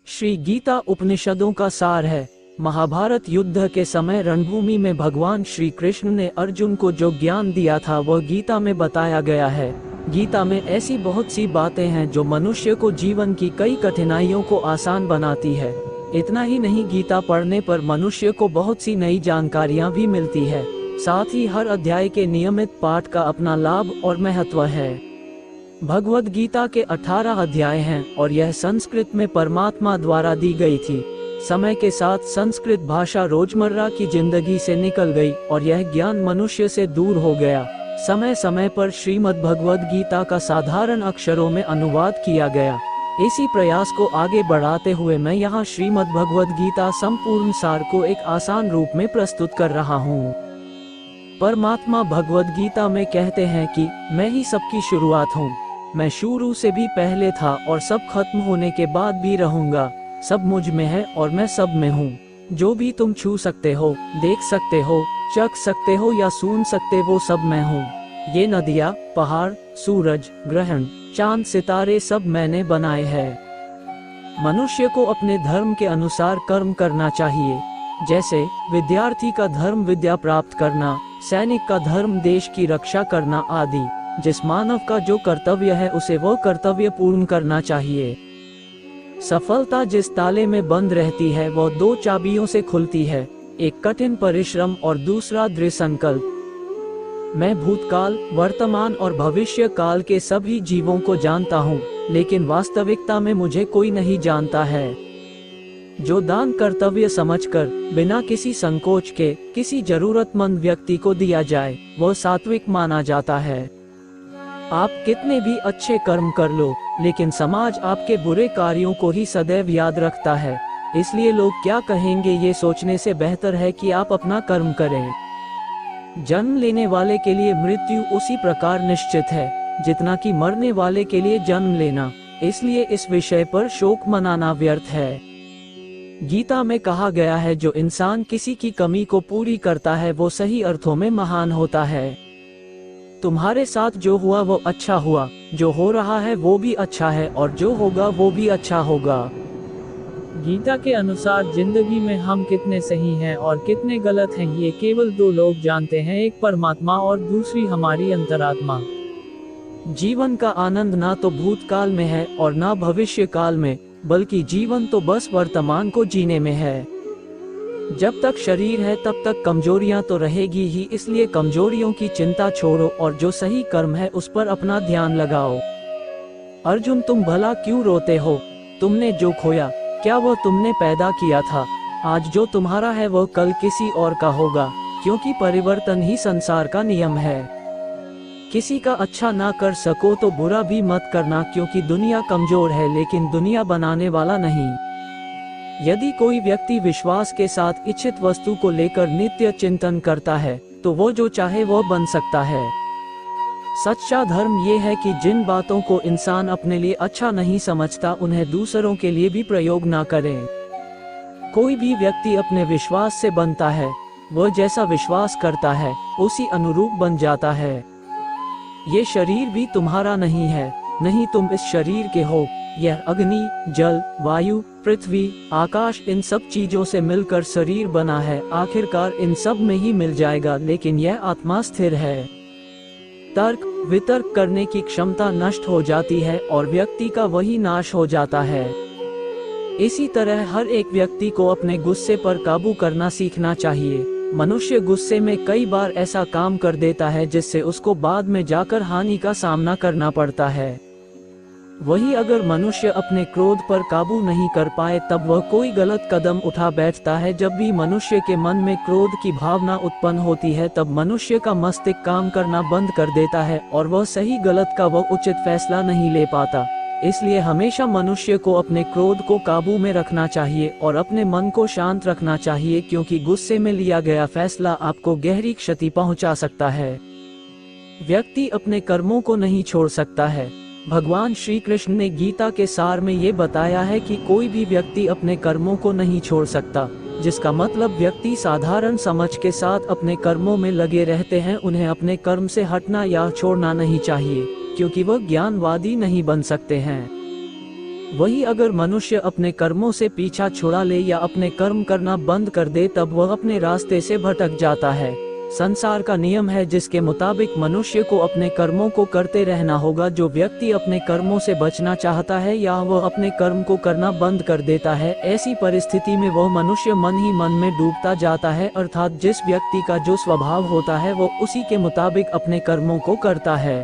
श्री गीता उपनिषदों का सार है। महाभारत युद्ध के समय रणभूमि में भगवान श्री कृष्ण ने अर्जुन को जो ज्ञान दिया था वह गीता में बताया गया है। गीता में ऐसी बहुत सी बातें हैं जो मनुष्य को जीवन की कई कठिनाइयों को आसान बनाती है। इतना ही नहीं, गीता पढ़ने पर मनुष्य को बहुत सी नई जानकारियां भी मिलती है। साथ ही हर अध्याय के नियमित पाठ का अपना लाभ और महत्व है। भगवद गीता के 18 अध्याय हैं और यह संस्कृत में परमात्मा द्वारा दी गई थी। समय के साथ संस्कृत भाषा रोजमर्रा की जिंदगी से निकल गई और यह ज्ञान मनुष्य से दूर हो गया। समय समय पर श्रीमद् भगवद गीता का साधारण अक्षरों में अनुवाद किया गया। इसी प्रयास को आगे बढ़ाते हुए मैं यहाँ श्रीमद् भगवद गीता संपूर्ण सार को एक आसान रूप में प्रस्तुत कर रहा हूँ। परमात्मा भगवद गीता में कहते हैं कि मैं ही सबकी शुरुआत हूँ। मैं शुरू से भी पहले था और सब खत्म होने के बाद भी रहूंगा। सब मुझ में है और मैं सब में हूँ। जो भी तुम छू सकते हो, देख सकते हो, चख सकते हो या सुन सकते वो सब मैं हूँ। ये नदियाँ, पहाड़, सूरज, ग्रहण, चांद, सितारे सब मैंने बनाए हैं। मनुष्य को अपने धर्म के अनुसार कर्म करना चाहिए। जैसे विद्यार्थी का धर्म विद्या प्राप्त करना, सैनिक का धर्म देश की रक्षा करना आदि। जिस मानव का जो कर्तव्य है उसे वो कर्तव्य पूर्ण करना चाहिए। सफलता जिस ताले में बंद रहती है वो 2 चाबियों से खुलती है, एक कठिन परिश्रम और दूसरा दृढ़ संकल्प। मैं भूतकाल, वर्तमान और भविष्य काल के सभी जीवों को जानता हूँ, लेकिन वास्तविकता में मुझे कोई नहीं जानता है। जो दान कर्तव्य समझकर बिना किसी संकोच के किसी जरूरतमंद व्यक्ति को दिया जाए वो सात्विक माना जाता है। आप कितने भी अच्छे कर्म कर लो, लेकिन समाज आपके बुरे कार्यों को ही सदैव याद रखता है। इसलिए लोग क्या कहेंगे ये सोचने से बेहतर है कि आप अपना कर्म करें। जन्म लेने वाले के लिए मृत्यु उसी प्रकार निश्चित है जितना कि मरने वाले के लिए जन्म लेना। इसलिए इस विषय पर शोक मनाना व्यर्थ है। गीता में कहा गया है जो इंसान किसी की कमी को पूरी करता है वो सही अर्थों में महान होता है। तुम्हारे साथ जो हुआ वो अच्छा हुआ, जो हो रहा है वो भी अच्छा है और जो होगा वो भी अच्छा होगा। गीता के अनुसार जिंदगी में हम कितने सही हैं और कितने गलत हैं ये केवल 2 लोग जानते हैं, एक परमात्मा और दूसरी हमारी अंतरात्मा। जीवन का आनंद ना तो भूतकाल में है और ना भविष्य काल में, बल्कि जीवन तो बस वर्तमान को जीने में है। जब तक शरीर है तब तक कमजोरियां तो रहेगी ही, इसलिए कमजोरियों की चिंता छोड़ो और जो सही कर्म है उस पर अपना ध्यान लगाओ। अर्जुन, तुम भला क्यों रोते हो? तुमने जो खोया क्या वह तुमने पैदा किया था? आज जो तुम्हारा है वह कल किसी और का होगा, क्योंकि परिवर्तन ही संसार का नियम है। किसी का अच्छा ना कर सको तो बुरा भी मत करना, क्योंकि दुनिया कमजोर है लेकिन दुनिया बनाने वाला नहीं। यदि कोई व्यक्ति विश्वास के साथ इच्छित वस्तु को लेकर नित्य चिंतन करता है तो वो जो चाहे वो बन सकता है। सच्चा धर्म ये है कि जिन बातों को इंसान अपने लिए अच्छा नहीं समझता उन्हें दूसरों के लिए भी प्रयोग ना करें। कोई भी व्यक्ति अपने विश्वास से बनता है, वह जैसा विश्वास करता है उसी अनुरूप बन जाता है। ये शरीर भी तुम्हारा नहीं है, नहीं तुम इस शरीर के हो। यह अग्नि, जल, वायु, पृथ्वी, आकाश इन सब चीजों से मिलकर शरीर बना है। आखिरकार इन सब में ही मिल जाएगा, लेकिन यह आत्मा स्थिर है। तर्क वितर्क करने की क्षमता नष्ट हो जाती है और व्यक्ति का वही नाश हो जाता है। इसी तरह हर एक व्यक्ति को अपने गुस्से पर काबू करना सीखना चाहिए। मनुष्य गुस्से में कई बार ऐसा काम कर देता है जिससे उसको बाद में जाकर हानि का सामना करना पड़ता है। वही अगर मनुष्य अपने क्रोध पर काबू नहीं कर पाए तब वह कोई गलत कदम उठा बैठता है। जब भी मनुष्य के मन में क्रोध की भावना उत्पन्न होती है तब मनुष्य का मस्तिष्क काम करना बंद कर देता है और वह सही गलत का वह उचित फैसला नहीं ले पाता। इसलिए हमेशा मनुष्य को अपने क्रोध को काबू में रखना चाहिए और अपने मन को शांत रखना चाहिए, क्योंकि गुस्से में लिया गया फैसला आपको गहरी क्षति पहुंचा सकता है। व्यक्ति अपने कर्मों को नहीं छोड़ सकता है। भगवान श्री कृष्ण ने गीता के सार में ये बताया है कि कोई भी व्यक्ति अपने कर्मों को नहीं छोड़ सकता, जिसका मतलब व्यक्ति साधारण समझ के साथ अपने कर्मों में लगे रहते हैं। उन्हें अपने कर्म से हटना या छोड़ना नहीं चाहिए, क्योंकि वह ज्ञानवादी नहीं बन सकते हैं। वही अगर मनुष्य अपने कर्मों से पीछा छुड़ा ले या अपने कर्म करना बंद कर दे तब वह अपने रास्ते से भटक जाता है। संसार का नियम है जिसके मुताबिक मनुष्य को अपने कर्मों को करते रहना होगा। जो व्यक्ति अपने कर्मों से बचना चाहता है या वह अपने कर्म को करना बंद कर देता है, ऐसी परिस्थिति में वह मनुष्य मन ही मन में डूबता जाता है, अर्थात जिस व्यक्ति का जो स्वभाव होता है वो उसी के मुताबिक अपने कर्मों को करता है।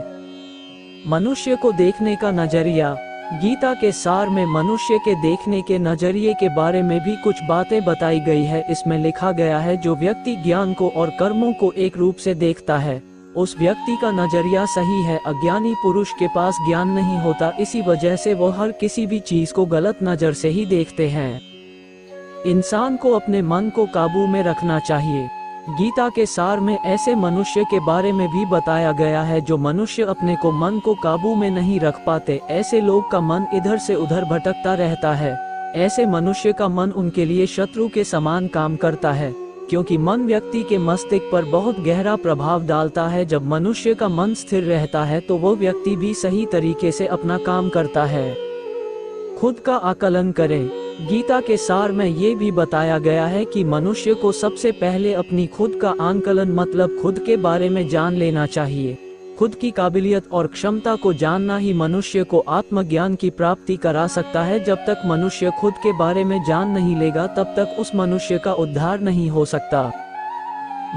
मनुष्य को देखने का नजरिया। गीता के सार में मनुष्य के देखने के नजरिए के बारे में भी कुछ बातें बताई गई है। इसमें लिखा गया है, जो व्यक्ति ज्ञान को और कर्मों को एक रूप से देखता है उस व्यक्ति का नजरिया सही है। अज्ञानी पुरुष के पास ज्ञान नहीं होता, इसी वजह से वो हर किसी भी चीज को गलत नजर से ही देखते हैं। इंसान को अपने मन को काबू में रखना चाहिए। गीता के सार में ऐसे मनुष्य के बारे में भी बताया गया है जो मनुष्य अपने को मन को काबू में नहीं रख पाते। ऐसे लोग का मन इधर से उधर भटकता रहता है। ऐसे मनुष्य का मन उनके लिए शत्रु के समान काम करता है, क्योंकि मन व्यक्ति के मस्तिष्क पर बहुत गहरा प्रभाव डालता है। जब मनुष्य का मन स्थिर रहता है तो वो व्यक्ति भी सही तरीके से अपना काम करता है। खुद का आकलन करें। गीता के सार में ये भी बताया गया है कि मनुष्य को सबसे पहले अपनी खुद का आकलन मतलब खुद के बारे में जान लेना चाहिए। खुद की काबिलियत और क्षमता को जानना ही मनुष्य को आत्मज्ञान की प्राप्ति करा सकता है। जब तक मनुष्य खुद के बारे में जान नहीं लेगा तब तक उस मनुष्य का उद्धार नहीं हो सकता।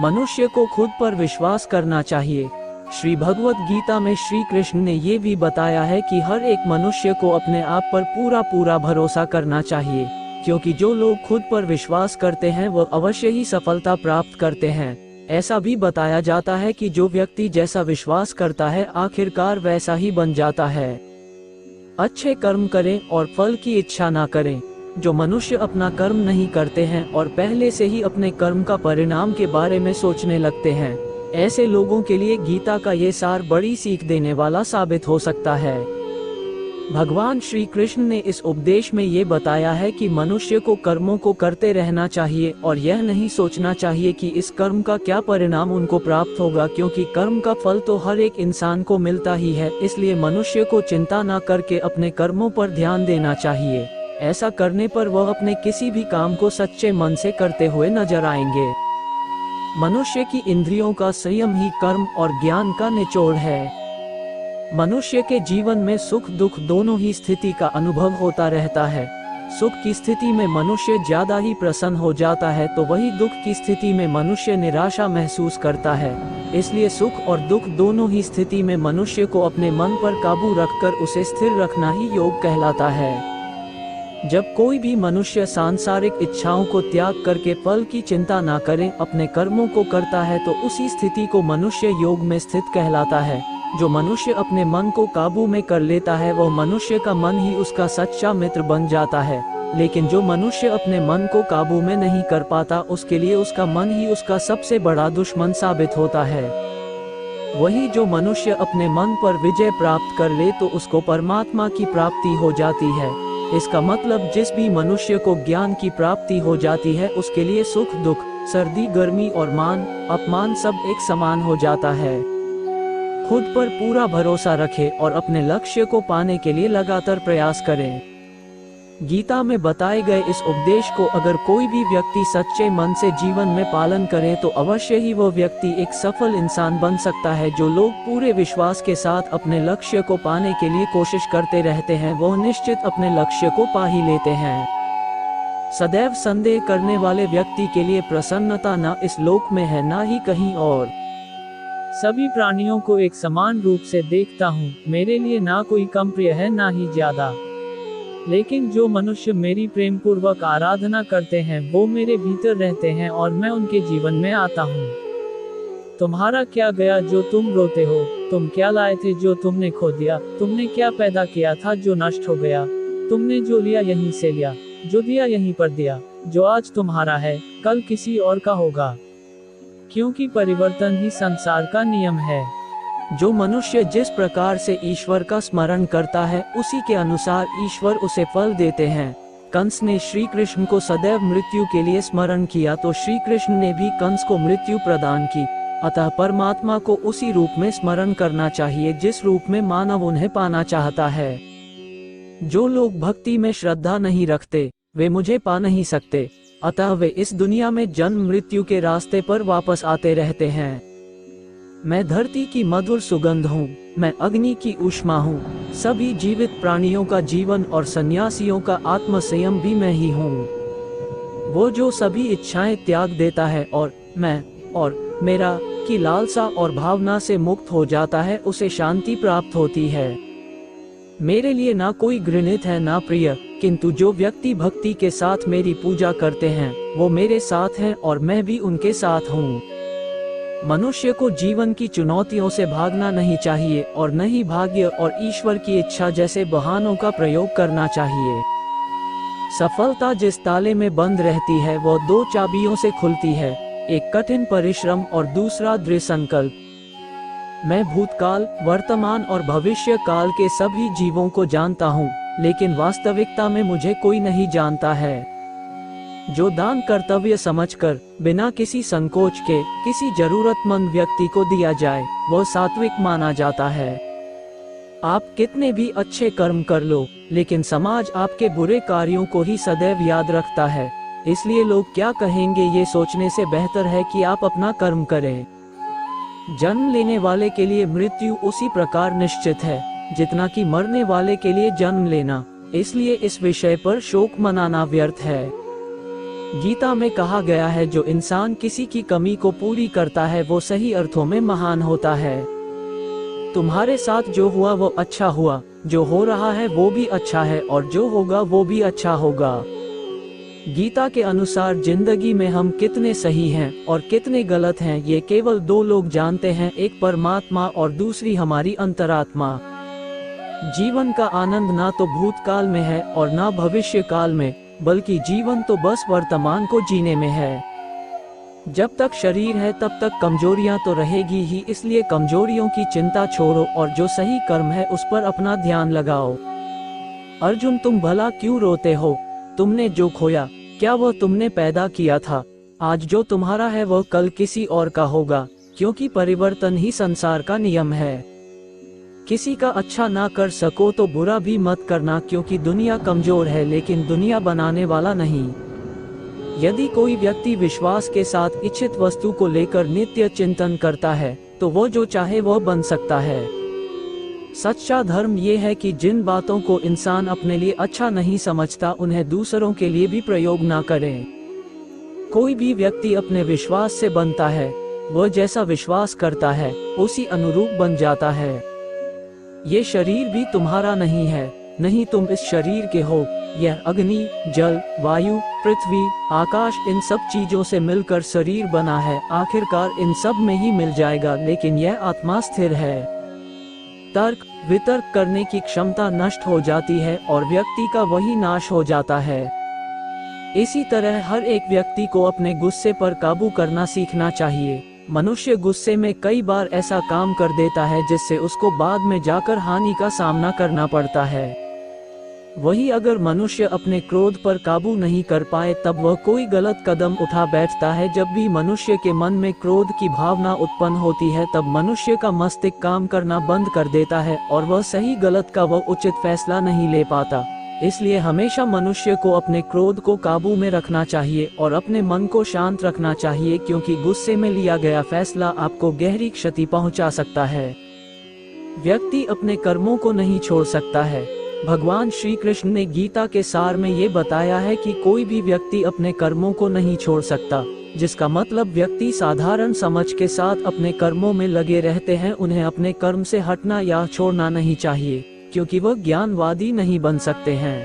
मनुष्य को खुद पर विश्वास करना चाहिए। श्री भगवत गीता में श्री कृष्ण ने ये भी बताया है कि हर एक मनुष्य को अपने आप पर पूरा भरोसा करना चाहिए, क्योंकि जो लोग खुद पर विश्वास करते हैं वह अवश्य ही सफलता प्राप्त करते हैं। ऐसा भी बताया जाता है कि जो व्यक्ति जैसा विश्वास करता है आखिरकार वैसा ही बन जाता है। अच्छे कर्म करें और फल की इच्छा ना करें। जो मनुष्य अपना कर्म नहीं करते हैं और पहले से ही अपने कर्म का परिणाम के बारे में सोचने लगते हैं, ऐसे लोगों के लिए गीता का ये सार बड़ी सीख देने वाला साबित हो सकता है। भगवान श्री कृष्ण ने इस उपदेश में ये बताया है कि मनुष्य को कर्मों को करते रहना चाहिए और यह नहीं सोचना चाहिए कि इस कर्म का क्या परिणाम उनको प्राप्त होगा, क्योंकि कर्म का फल तो हर एक इंसान को मिलता ही है। इसलिए मनुष्य को चिंता न करके अपने कर्मों पर ध्यान देना चाहिए। ऐसा करने पर वह अपने किसी भी काम को सच्चे मन से करते हुए नजर आएंगे। मनुष्य की इंद्रियों का संयम ही कर्म और ज्ञान का निचोड़ है। मनुष्य के जीवन में सुख दुख दोनों ही स्थिति का अनुभव होता रहता है। सुख की स्थिति में मनुष्य ज्यादा ही प्रसन्न हो जाता है तो वही दुख की स्थिति में मनुष्य निराशा महसूस करता है। इसलिए सुख और दुख दोनों ही स्थिति में मनुष्य को अपने मन पर काबू रखकर उसे स्थिर रखना ही योग कहलाता है। जब कोई भी मनुष्य सांसारिक इच्छाओं को त्याग करके फल की चिंता ना करें अपने कर्मों को करता है तो उसी स्थिति को मनुष्य योग में स्थित कहलाता है। जो मनुष्य अपने मन को काबू में कर लेता है वह मनुष्य का मन ही उसका सच्चा मित्र बन जाता है। लेकिन जो मनुष्य अपने मन को काबू में नहीं कर पाता उसके लिए उसका मन ही उसका सबसे बड़ा दुश्मन साबित होता है। वही जो मनुष्य अपने मन पर विजय प्राप्त कर ले तो उसको परमात्मा की प्राप्ति हो जाती है। इसका मतलब जिस भी मनुष्य को ज्ञान की प्राप्ति हो जाती है उसके लिए सुख दुख, सर्दी गर्मी और मान अपमान सब एक समान हो जाता है। खुद पर पूरा भरोसा रखें और अपने लक्ष्य को पाने के लिए लगातार प्रयास करें। गीता में बताए गए इस उपदेश को अगर कोई भी व्यक्ति सच्चे मन से जीवन में पालन करे तो अवश्य ही वो व्यक्ति एक सफल इंसान बन सकता है। जो लोग पूरे विश्वास के साथ अपने लक्ष्य को पाने के लिए कोशिश करते रहते हैं वो निश्चित अपने लक्ष्य को पा ही लेते हैं। सदैव संदेह करने वाले व्यक्ति के लिए प्रसन्नता न इस लोक में है न ही कहीं और। सभी प्राणियों को एक समान रूप से देखता हूँ, मेरे लिए ना कोई कम प्रिय है ना ही ज्यादा। लेकिन जो मनुष्य मेरी प्रेम पूर्वक आराधना करते हैं वो मेरे भीतर रहते हैं और मैं उनके जीवन में आता हूँ। तुम्हारा क्या गया जो तुम रोते हो, तुम क्या लाए थे जो तुमने खो दिया, तुमने क्या पैदा किया था जो नष्ट हो गया, तुमने जो लिया यहीं से लिया, जो दिया यहीं पर दिया, जो आज तुम्हारा है कल किसी और का होगा, क्योंकि परिवर्तन ही संसार का नियम है। जो मनुष्य जिस प्रकार से ईश्वर का स्मरण करता है उसी के अनुसार ईश्वर उसे फल देते हैं। कंस ने श्री कृष्ण को सदैव मृत्यु के लिए स्मरण किया तो श्री कृष्ण ने भी कंस को मृत्यु प्रदान की। अतः परमात्मा को उसी रूप में स्मरण करना चाहिए जिस रूप में मानव उन्हें पाना चाहता है। जो लोग भक्ति में श्रद्धा नहीं रखते वे मुझे पा नहीं सकते, अतः वे इस दुनिया में जन्म मृत्यु के रास्ते पर वापस आते रहते हैं। मैं धरती की मधुर सुगंध हूँ, मैं अग्नि की ऊष्मा हूँ, सभी जीवित प्राणियों का जीवन और सन्यासियों का आत्म संयम भी मैं ही हूँ। वो जो सभी इच्छाएं त्याग देता है और मैं और मेरा की लालसा और भावना से मुक्त हो जाता है, उसे शांति प्राप्त होती है। मेरे लिए ना कोई घृणित है ना प्रिय, किंतु जो व्यक्ति भक्ति के साथ मेरी पूजा करते हैं वो मेरे साथ हैं और मैं भी उनके साथ हूँ। मनुष्य को जीवन की चुनौतियों से भागना नहीं चाहिए और न ही भाग्य और ईश्वर की इच्छा जैसे बहानों का प्रयोग करना चाहिए। सफलता जिस ताले में बंद रहती है वो दो चाबियों से खुलती है, एक कठिन परिश्रम और दूसरा दृढ़ संकल्प। मैं भूतकाल, वर्तमान और भविष्य काल के सभी जीवों को जानता हूँ, लेकिन वास्तविकता में मुझे कोई नहीं जानता है। जो दान कर्तव्य समझकर बिना किसी संकोच के किसी जरूरतमंद व्यक्ति को दिया जाए वह सात्विक माना जाता है। आप कितने भी अच्छे कर्म कर लो, लेकिन समाज आपके बुरे कार्यों को ही सदैव याद रखता है, इसलिए लोग क्या कहेंगे ये सोचने से बेहतर है कि आप अपना कर्म करें। जन्म लेने वाले के लिए मृत्यु उसी प्रकार निश्चित है जितना कि मरने वाले के लिए जन्म लेना, इसलिए इस विषय पर शोक मनाना व्यर्थ है। गीता में कहा गया है, जो इंसान किसी की कमी को पूरी करता है वो सही अर्थों में महान होता है। तुम्हारे साथ जो हुआ वो अच्छा हुआ, जो हो रहा है वो भी अच्छा है और जो होगा वो भी अच्छा होगा। गीता के अनुसार जिंदगी में हम कितने सही हैं और कितने गलत हैं ये केवल दो लोग जानते हैं, एक परमात्मा और दूसरी हमारी अंतरात्मा। जीवन का आनंद ना तो भूतकाल में है और ना भविष्य काल में, बल्कि जीवन तो बस वर्तमान को जीने में है। जब तक शरीर है तब तक कमजोरियां तो रहेगी ही, इसलिए कमजोरियों की चिंता छोड़ो और जो सही कर्म है उस पर अपना ध्यान लगाओ। अर्जुन, तुम भला क्यों रोते हो? तुमने जो खोया क्या वह तुमने पैदा किया था? आज जो तुम्हारा है वह कल किसी और का होगा, क्योंकि परिवर्तन ही संसार का नियम है। किसी का अच्छा ना कर सको तो बुरा भी मत करना, क्योंकि दुनिया कमजोर है लेकिन दुनिया बनाने वाला नहीं। यदि कोई व्यक्ति विश्वास के साथ इच्छित वस्तु को लेकर नित्य चिंतन करता है तो वो जो चाहे वह बन सकता है। सच्चा धर्म ये है कि जिन बातों को इंसान अपने लिए अच्छा नहीं समझता उन्हें दूसरों के लिए भी प्रयोग ना करें। कोई भी व्यक्ति अपने विश्वास से बनता है, वह जैसा विश्वास करता है उसी अनुरूप बन जाता है। ये शरीर भी तुम्हारा नहीं है, नहीं तुम इस शरीर के हो। यह अग्नि, जल, वायु, पृथ्वी, आकाश इन सब चीजों से मिलकर शरीर बना है, आखिरकार इन सब में ही मिल जाएगा, लेकिन यह आत्मा स्थिर है। तर्क वितर्क करने की क्षमता नष्ट हो जाती है और व्यक्ति का वही नाश हो जाता है। इसी तरह हर एक व्यक्ति को अपने गुस्से पर काबू करना सीखना चाहिए। मनुष्य गुस्से में कई बार ऐसा काम कर देता है जिससे उसको बाद में जाकर हानि का सामना करना पड़ता है। वही अगर मनुष्य अपने क्रोध पर काबू नहीं कर पाए तब वह कोई गलत कदम उठा बैठता है। जब भी मनुष्य के मन में क्रोध की भावना उत्पन्न होती है तब मनुष्य का मस्तिष्क काम करना बंद कर देता है और वह सही गलत का वह उचित फैसला नहीं ले पाता। इसलिए हमेशा मनुष्य को अपने क्रोध को काबू में रखना चाहिए और अपने मन को शांत रखना चाहिए, क्योंकि गुस्से में लिया गया फैसला आपको गहरी क्षति पहुंचा सकता है। व्यक्ति अपने कर्मों को नहीं छोड़ सकता है। भगवान श्री कृष्ण ने गीता के सार में ये बताया है कि कोई भी व्यक्ति अपने कर्मों को नहीं छोड़ सकता, जिसका मतलब व्यक्ति साधारण समझ के साथ अपने कर्मों में लगे रहते हैं। उन्हें अपने कर्म से हटना या छोड़ना नहीं चाहिए, क्योंकि वह ज्ञानवादी नहीं बन सकते हैं।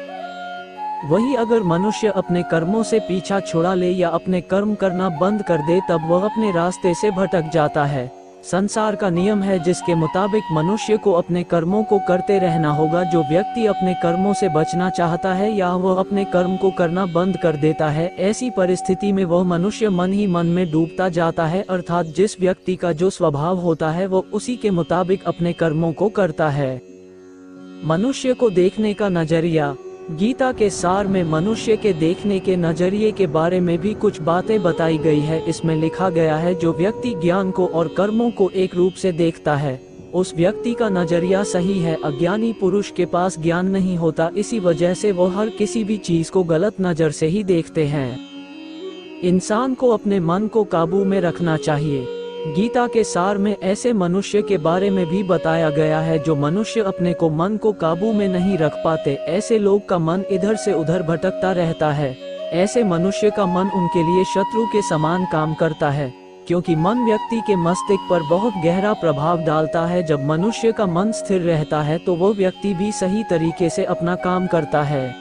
वही अगर मनुष्य अपने कर्मों से पीछा छुड़ा ले या अपने कर्म करना बंद कर दे तब वह अपने रास्ते से भटक जाता है। संसार का नियम है जिसके मुताबिक मनुष्य को अपने कर्मों को करते रहना होगा। जो व्यक्ति अपने कर्मों से बचना चाहता है या वह अपने कर्म को करना बंद कर देता है, ऐसी परिस्थिति में वह मनुष्य मन ही मन में डूबता जाता है, अर्थात जिस व्यक्ति का जो स्वभाव होता है वह उसी के मुताबिक अपने कर्मों को करता है। मनुष्य को देखने का नजरिया। गीता के सार में मनुष्य के देखने के नजरिए के बारे में भी कुछ बातें बताई गई है। इसमें लिखा गया है, जो व्यक्ति ज्ञान को और कर्मों को एक रूप से देखता है उस व्यक्ति का नजरिया सही है। अज्ञानी पुरुष के पास ज्ञान नहीं होता, इसी वजह से वो हर किसी भी चीज को गलत नजर से ही देखते हैं। इंसान को अपने मन को काबू में रखना चाहिए। गीता के सार में ऐसे मनुष्य के बारे में भी बताया गया है जो मनुष्य अपने को मन को काबू में नहीं रख पाते। ऐसे लोग का मन इधर से उधर भटकता रहता है। ऐसे मनुष्य का मन उनके लिए शत्रु के समान काम करता है, क्योंकि मन व्यक्ति के मस्तिष्क पर बहुत गहरा प्रभाव डालता है। जब मनुष्य का मन स्थिर रहता है तो वो व्यक्ति भी सही तरीके से अपना काम करता है।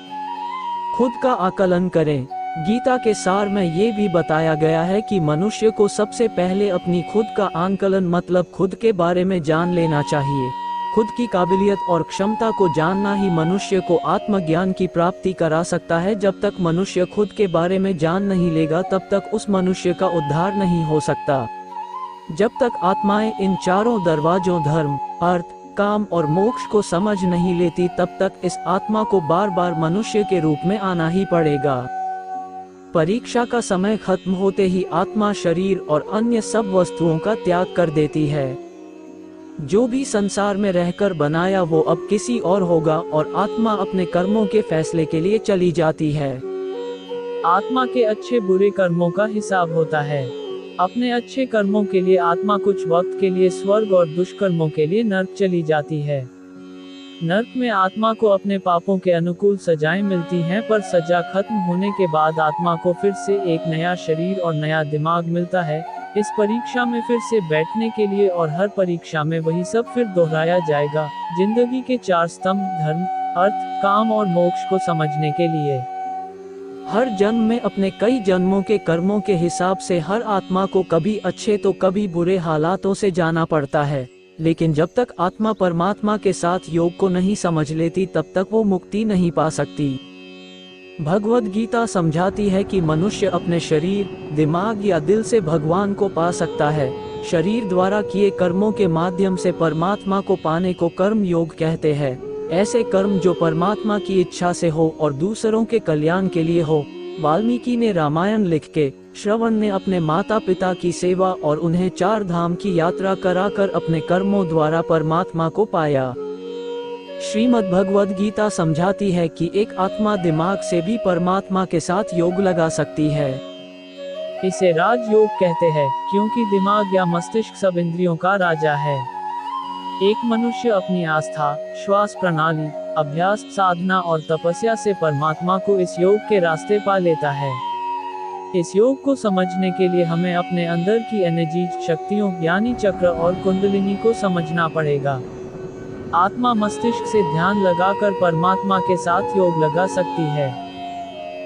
खुद का आकलन करें। गीता के सार में ये भी बताया गया है कि मनुष्य को सबसे पहले अपनी खुद का आकलन मतलब खुद के बारे में जान लेना चाहिए। खुद की काबिलियत और क्षमता को जानना ही मनुष्य को आत्मज्ञान की प्राप्ति करा सकता है। जब तक मनुष्य खुद के बारे में जान नहीं लेगा तब तक उस मनुष्य का उद्धार नहीं हो सकता। जब तक आत्माएं इन चारों दरवाजों धर्म, अर्थ, काम और मोक्ष को समझ नहीं लेती तब तक इस आत्मा को बार बार मनुष्य के रूप में आना ही पड़ेगा। परीक्षा का समय खत्म होते ही आत्मा शरीर और अन्य सब वस्तुओं का त्याग कर देती है। जो भी संसार में रहकर बनाया वो अब किसी और होगा और आत्मा अपने कर्मों के फैसले के लिए चली जाती है। आत्मा के अच्छे बुरे कर्मों का हिसाब होता है। अपने अच्छे कर्मों के लिए आत्मा कुछ वक्त के लिए स्वर्ग और दुष्कर्मों के लिए नर्क चली जाती है। नर्क में आत्मा को अपने पापों के अनुकूल सजाएं मिलती हैं, पर सजा खत्म होने के बाद आत्मा को फिर से एक नया शरीर और नया दिमाग मिलता है इस परीक्षा में फिर से बैठने के लिए, और हर परीक्षा में वही सब फिर दोहराया जाएगा। जिंदगी के चार स्तंभ धर्म, अर्थ, काम और मोक्ष को समझने के लिए हर जन्म में अपने कई जन्मों के कर्मों के हिसाब से हर आत्मा को कभी अच्छे तो कभी बुरे हालातों से जाना पड़ता है। लेकिन जब तक आत्मा परमात्मा के साथ योग को नहीं समझ लेती तब तक वो मुक्ति नहीं पा सकती। भगवद गीता समझाती है कि मनुष्य अपने शरीर, दिमाग या दिल से भगवान को पा सकता है। शरीर द्वारा किए कर्मों के माध्यम से परमात्मा को पाने को कर्म योग कहते हैं। ऐसे कर्म जो परमात्मा की इच्छा से हो और दूसरों के कल्याण के लिए हो। वाल्मीकि ने रामायण लिख के, श्रवण ने अपने माता पिता की सेवा और उन्हें 4 धाम की यात्रा कराकर अपने कर्मों द्वारा परमात्मा को पाया। श्रीमद् भगवद गीता समझाती है कि एक आत्मा दिमाग से भी परमात्मा के साथ योग लगा सकती है। इसे राजयोग कहते हैं, क्योंकि दिमाग या मस्तिष्क सब इंद्रियों का राजा है। एक मनुष्य अपनी आस्था, श्वास प्रणाली, अभ्यास, साधना और तपस्या से परमात्मा को इस योग के रास्ते पा लेता है। इस योग को समझने के लिए हमें अपने अंदर की एनर्जी, शक्तियों यानी चक्र और कुंडलिनी को समझना पड़ेगा। आत्मा मस्तिष्क से ध्यान लगाकर परमात्मा के साथ योग लगा सकती है।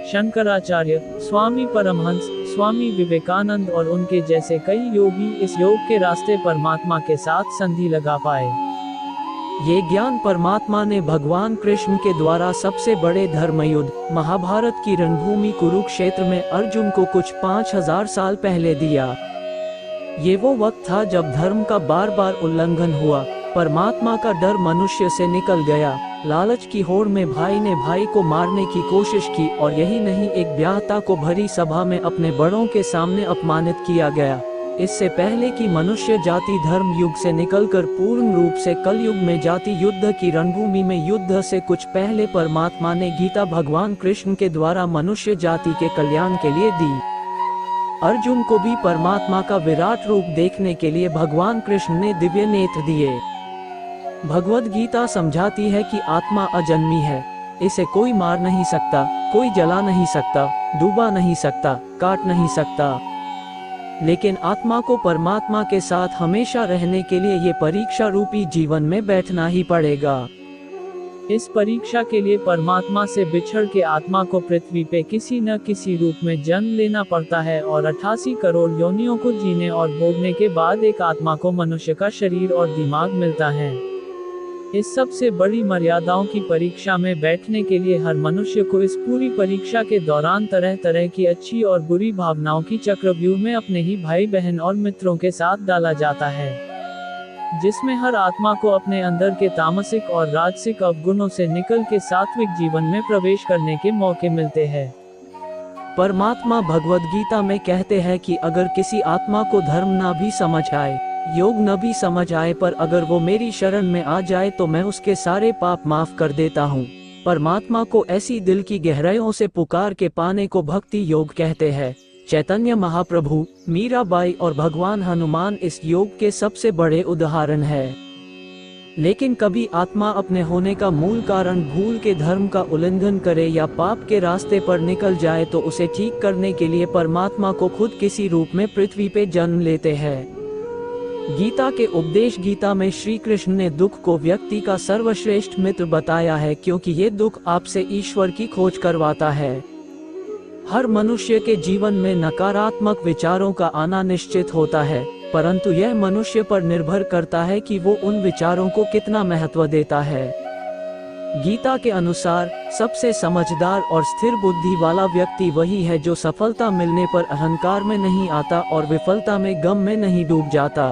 शंकराचार्य, स्वामी परमहंस, स्वामी विवेकानंद और उनके जैसे कई योगी इस योग के रास्ते परमात्मा के साथ संधि लगा पाए। ये ज्ञान परमात्मा ने भगवान कृष्ण के द्वारा सबसे बड़े धर्मयुद्ध महाभारत की रणभूमि कुरुक्षेत्र में अर्जुन को कुछ 5000 साल पहले दिया। ये वो वक्त था जब धर्म का बार बार उल्लंघन हुआ, परमात्मा का डर मनुष्य से निकल गया। लालच की होड़ में भाई ने भाई को मारने की कोशिश की और यही नहीं, एक ब्याहता को भरी सभा में अपने बड़ों के सामने अपमानित किया गया। इससे पहले कि मनुष्य जाति धर्म युग से निकलकर पूर्ण रूप से कलयुग में जाति युद्ध की रणभूमि में युद्ध से कुछ पहले परमात्मा ने गीता भगवान कृष्ण के द्वारा मनुष्य जाति के कल्याण के लिए दी। अर्जुन को भी परमात्मा का विराट रूप देखने के लिए भगवान कृष्ण ने दिव्य नेत्र दिए। भगवद गीता समझाती है कि आत्मा अजन्मी है, इसे कोई मार नहीं सकता, कोई जला नहीं सकता, डूबा नहीं सकता, काट नहीं सकता। लेकिन आत्मा को परमात्मा के साथ हमेशा रहने के लिए ये परीक्षा रूपी जीवन में बैठना ही पड़ेगा। इस परीक्षा के लिए परमात्मा से बिछड़ के आत्मा को पृथ्वी पे किसी न किसी रूप में जन्म लेना पड़ता है और 88 करोड़ योनियों को जीने और भोगने के बाद एक आत्मा को मनुष्य का शरीर और दिमाग मिलता है। इस सबसे बड़ी मर्यादाओं की परीक्षा में बैठने के लिए हर मनुष्य को इस पूरी परीक्षा के दौरान तरह तरह की अच्छी और बुरी भावनाओं की चक्रव्यूह में अपने ही भाई बहन और मित्रों के साथ डाला जाता है, जिसमें हर आत्मा को अपने अंदर के तामसिक और राजसिक अवगुणों से निकल के सात्विक जीवन में प्रवेश करने के मौके मिलते हैं। परमात्मा भगवद गीता में कहते हैं कि अगर किसी आत्मा को धर्म ना भी समझ आए, योग न भी समझ आए पर अगर वो मेरी शरण में आ जाए तो मैं उसके सारे पाप माफ कर देता हूँ। परमात्मा को ऐसी दिल की गहराइयों से पुकार के पाने को भक्ति योग कहते हैं। चैतन्य महाप्रभु, मीराबाई और भगवान हनुमान इस योग के सबसे बड़े उदाहरण हैं। लेकिन कभी आत्मा अपने होने का मूल कारण भूल के धर्म का उल्लंघन करे या पाप के रास्ते पर निकल जाए तो उसे ठीक करने के लिए परमात्मा को खुद किसी रूप में पृथ्वी पे जन्म लेते हैं। गीता के उपदेश गीता में श्री कृष्ण ने दुख को व्यक्ति का सर्वश्रेष्ठ मित्र बताया है, क्योंकि ये दुख आपसे ईश्वर की खोज करवाता है। हर मनुष्य के जीवन में नकारात्मक विचारों का आना निश्चित होता है, परंतु यह मनुष्य पर निर्भर करता है कि वो उन विचारों को कितना महत्व देता है। गीता के अनुसार सबसे समझदार और स्थिर बुद्धि वाला व्यक्ति वही है जो सफलता मिलने पर अहंकार में नहीं आता और विफलता में गम में नहीं डूब जाता।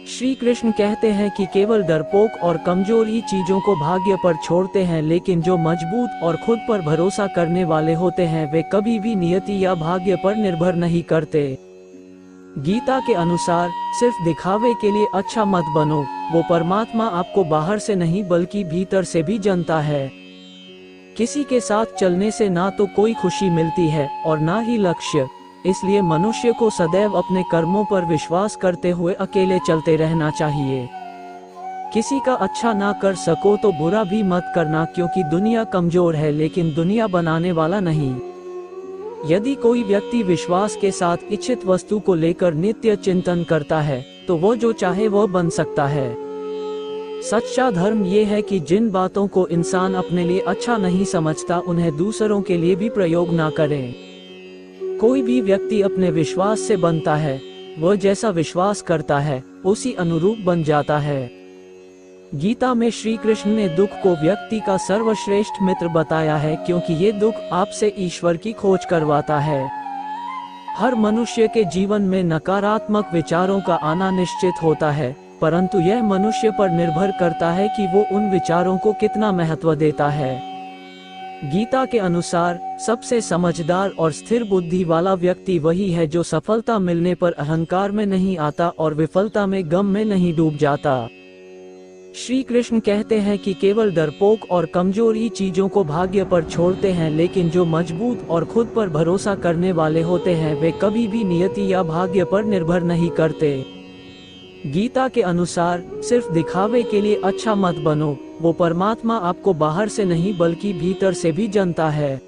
श्री कृष्ण कहते हैं कि केवल डरपोक और कमजोर ही चीजों को भाग्य पर छोड़ते हैं, लेकिन जो मजबूत और खुद पर भरोसा करने वाले होते हैं वे कभी भी नियति या भाग्य पर निर्भर नहीं करते। गीता के अनुसार सिर्फ दिखावे के लिए अच्छा मत बनो, वो परमात्मा आपको बाहर से नहीं बल्कि भीतर से भी जानता है। किसी के साथ चलने से ना तो कोई खुशी मिलती है और ना ही लक्ष्य, इसलिए मनुष्य को सदैव अपने कर्मों पर विश्वास करते हुए अकेले चलते रहना चाहिए। किसी का अच्छा ना कर सको तो बुरा भी मत करना, क्योंकि दुनिया कमजोर है लेकिन दुनिया बनाने वाला नहीं। यदि कोई व्यक्ति विश्वास के साथ इच्छित वस्तु को लेकर नित्य चिंतन करता है तो वो जो चाहे वह बन सकता है। सच्चा धर्म ये है कि जिन बातों को इंसान अपने लिए अच्छा नहीं समझता उन्हें दूसरों के लिए भी प्रयोग ना करें। कोई भी व्यक्ति अपने विश्वास से बनता है, वह जैसा विश्वास करता है उसी अनुरूप बन जाता है। गीता में श्री कृष्ण ने दुख को व्यक्ति का सर्वश्रेष्ठ मित्र बताया है, क्योंकि ये दुख आपसे ईश्वर की खोज करवाता है। हर मनुष्य के जीवन में नकारात्मक विचारों का आना निश्चित होता है, परंतु यह मनुष्य पर निर्भर करता है कि वो उन विचारों को कितना महत्व देता है। गीता के अनुसार सबसे समझदार और स्थिर बुद्धि वाला व्यक्ति वही है जो सफलता मिलने पर अहंकार में नहीं आता और विफलता में गम में नहीं डूब जाता। श्री कृष्ण कहते हैं कि केवल डरपोक और कमजोर ही चीजों को भाग्य पर छोड़ते हैं, लेकिन जो मजबूत और खुद पर भरोसा करने वाले होते हैं वे कभी भी नियति या भाग्य पर निर्भर नहीं करते। गीता के अनुसार सिर्फ दिखावे के लिए अच्छा मत बनो, वो परमात्मा आपको बाहर से नहीं बल्कि भीतर से भी जानता है।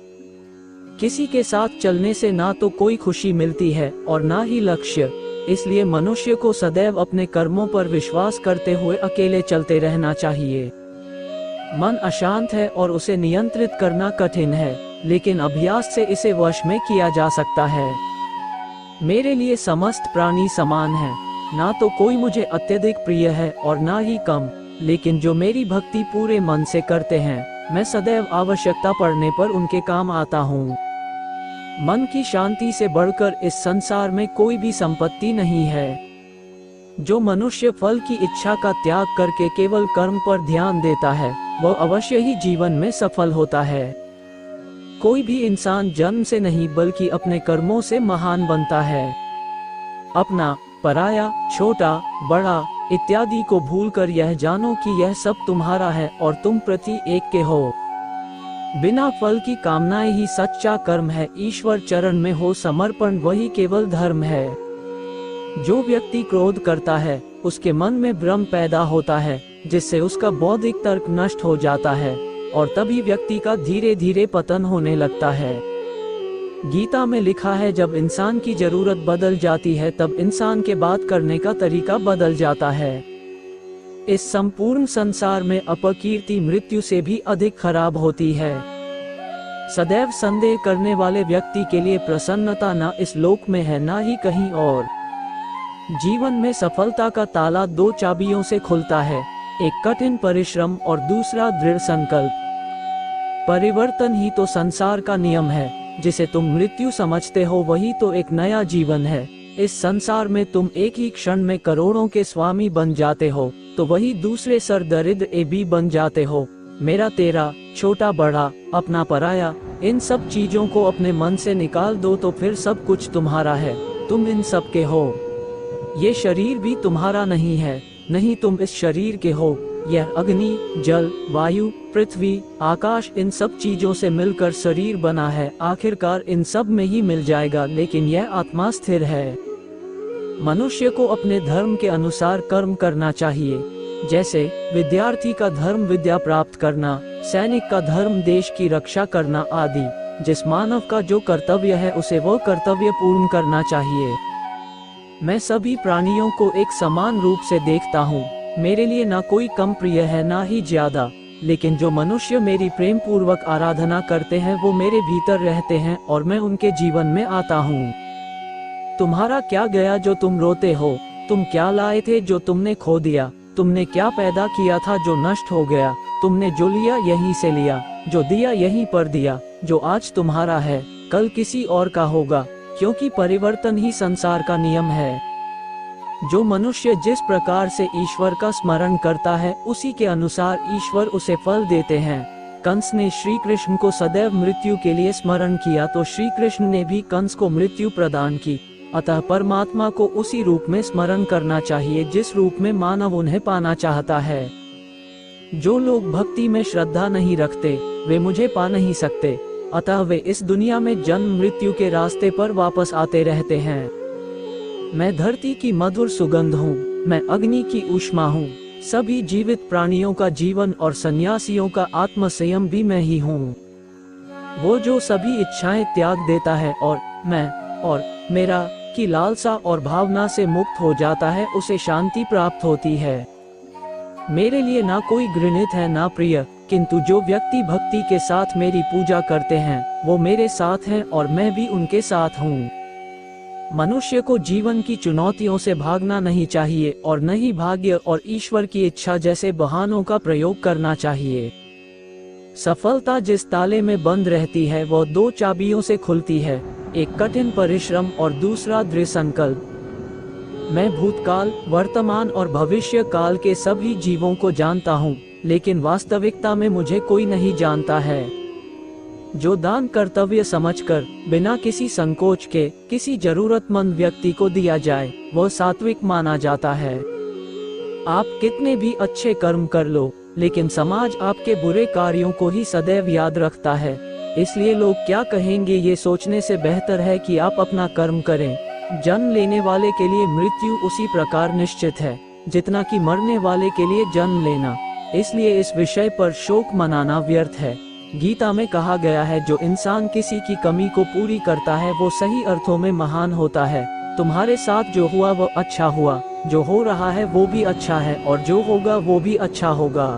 किसी के साथ चलने से ना तो कोई खुशी मिलती है और ना ही लक्ष्य, इसलिए मनुष्य को सदैव अपने कर्मों पर विश्वास करते हुए अकेले चलते रहना चाहिए। मन अशांत है और उसे नियंत्रित करना कठिन है, लेकिन अभ्यास से इसे वश में किया जा सकता है। मेरे लिए समस्त प्राणी समान है, ना तो कोई मुझे अत्यधिक प्रिय है और ना ही कम, लेकिन जो मेरी भक्ति पूरे मन से करते हैं मैं सदैव आवश्यकता पड़ने पर उनके काम आता हूँ। मन की शांति से बढ़कर इस संसार में कोई भी संपत्ति नहीं है। जो मनुष्य फल की इच्छा का त्याग करके केवल कर्म पर ध्यान देता है वह अवश्य ही जीवन में सफल होता है। कोई भी इंसान जन्म से नहीं बल्कि अपने कर्मों से महान बनता है। अपना, पराया, छोटा, बड़ा इत्यादि को भूलकर यह जानो कि यह सब तुम्हारा है और तुम प्रति एक के हो। बिना फल की कामनाएं ही सच्चा कर्म है। ईश्वर चरण में हो समर्पण वही केवल धर्म है। जो व्यक्ति क्रोध करता है उसके मन में भ्रम पैदा होता है, जिससे उसका बौद्धिक तर्क नष्ट हो जाता है और तभी व्यक्ति का धीरे धीरे पतन होने लगता है। गीता में लिखा है, जब इंसान की जरूरत बदल जाती है तब इंसान के बात करने का तरीका बदल जाता है। इस संपूर्ण संसार में अपकीर्ति मृत्यु से भी अधिक खराब होती है। सदैव संदेह करने वाले व्यक्ति के लिए प्रसन्नता न इस लोक में है ना ही कहीं और। जीवन में सफलता का ताला दो चाबियों से खुलता है, एक कठिन परिश्रम और दूसरा दृढ़ संकल्प। परिवर्तन ही तो संसार का नियम है। जिसे तुम मृत्यु समझते हो वही तो एक नया जीवन है। इस संसार में तुम एक ही क्षण में करोड़ों के स्वामी बन जाते हो तो वही दूसरे सर दरिद्र भी बन जाते हो। मेरा तेरा, छोटा बड़ा, अपना पराया, इन सब चीजों को अपने मन से निकाल दो तो फिर सब कुछ तुम्हारा है, तुम इन सब के हो। ये शरीर भी तुम्हारा नहीं है, नहीं तुम इस शरीर के हो। यह अग्नि, जल, वायु, पृथ्वी, आकाश इन सब चीजों से मिलकर शरीर बना है। आखिरकार इन सब में ही मिल जाएगा, लेकिन यह आत्मा स्थिर है। मनुष्य को अपने धर्म के अनुसार कर्म करना चाहिए। जैसे विद्यार्थी का धर्म विद्या प्राप्त करना, सैनिक का धर्म देश की रक्षा करना आदि। जिस मानव का जो कर्तव्य है उसे वो कर्तव्य पूर्ण करना चाहिए। मैं सभी प्राणियों को एक समान रूप से देखता हूँ। मेरे लिए ना कोई कम प्रिय है ना ही ज्यादा, लेकिन जो मनुष्य मेरी प्रेम पूर्वक आराधना करते हैं वो मेरे भीतर रहते हैं और मैं उनके जीवन में आता हूँ। तुम्हारा क्या गया जो तुम रोते हो? तुम क्या लाए थे जो तुमने खो दिया? तुमने क्या पैदा किया था जो नष्ट हो गया? तुमने जो लिया यहीं से लिया, जो दिया यहीं पर दिया। जो आज तुम्हारा है कल किसी और का होगा, क्योंकि परिवर्तन ही संसार का नियम है। जो मनुष्य जिस प्रकार से ईश्वर का स्मरण करता है उसी के अनुसार ईश्वर उसे फल देते हैं। कंस ने श्री कृष्ण को सदैव मृत्यु के लिए स्मरण किया तो श्री कृष्ण ने भी कंस को मृत्यु प्रदान की। अतः परमात्मा को उसी रूप में स्मरण करना चाहिए जिस रूप में मानव उन्हें पाना चाहता है। जो लोग भक्ति में श्रद्धा नहीं रखते वे मुझे पा नहीं सकते, अतः वे इस दुनिया में जन्म मृत्यु के रास्ते पर वापस आते रहते हैं। मैं धरती की मधुर सुगंध हूँ, मैं अग्नि की ऊष्मा हूँ। सभी जीवित प्राणियों का जीवन और सन्यासियों का आत्म संयम भी मैं ही हूँ। वो जो सभी इच्छाएं त्याग देता है और मैं और मेरा की लालसा और भावना से मुक्त हो जाता है उसे शांति प्राप्त होती है। मेरे लिए ना कोई घृणित है ना प्रिय, किंतु जो व्यक्ति भक्ति के साथ मेरी पूजा करते हैं वो मेरे साथ हैं और मैं भी उनके साथ हूँ। मनुष्य को जीवन की चुनौतियों से भागना नहीं चाहिए और न ही भाग्य और ईश्वर की इच्छा जैसे बहानों का प्रयोग करना चाहिए। सफलता जिस ताले में बंद रहती है वो दो चाबियों से खुलती है, एक कठिन परिश्रम और दूसरा दृढ़ संकल्प। मैं भूतकाल, वर्तमान और भविष्य काल के सभी जीवों को जानता हूँ, लेकिन वास्तविकता में मुझे कोई नहीं जानता है। जो दान कर्तव्य समझकर बिना किसी संकोच के किसी जरूरतमंद व्यक्ति को दिया जाए वह सात्विक माना जाता है। आप कितने भी अच्छे कर्म कर लो, लेकिन समाज आपके बुरे कार्यों को ही सदैव याद रखता है। इसलिए लोग क्या कहेंगे ये सोचने से बेहतर है कि आप अपना कर्म करें। जन्म लेने वाले के लिए मृत्यु उसी प्रकार निश्चित है जितना कि मरने वाले के लिए जन्म लेना। इसलिए इस विषय पर शोक मनाना व्यर्थ है। गीता में कहा गया है जो इंसान किसी की कमी को पूरी करता है वो सही अर्थों में महान होता है। तुम्हारे साथ जो हुआ वो अच्छा हुआ, जो हो रहा है वो भी अच्छा है और जो होगा वो भी अच्छा होगा।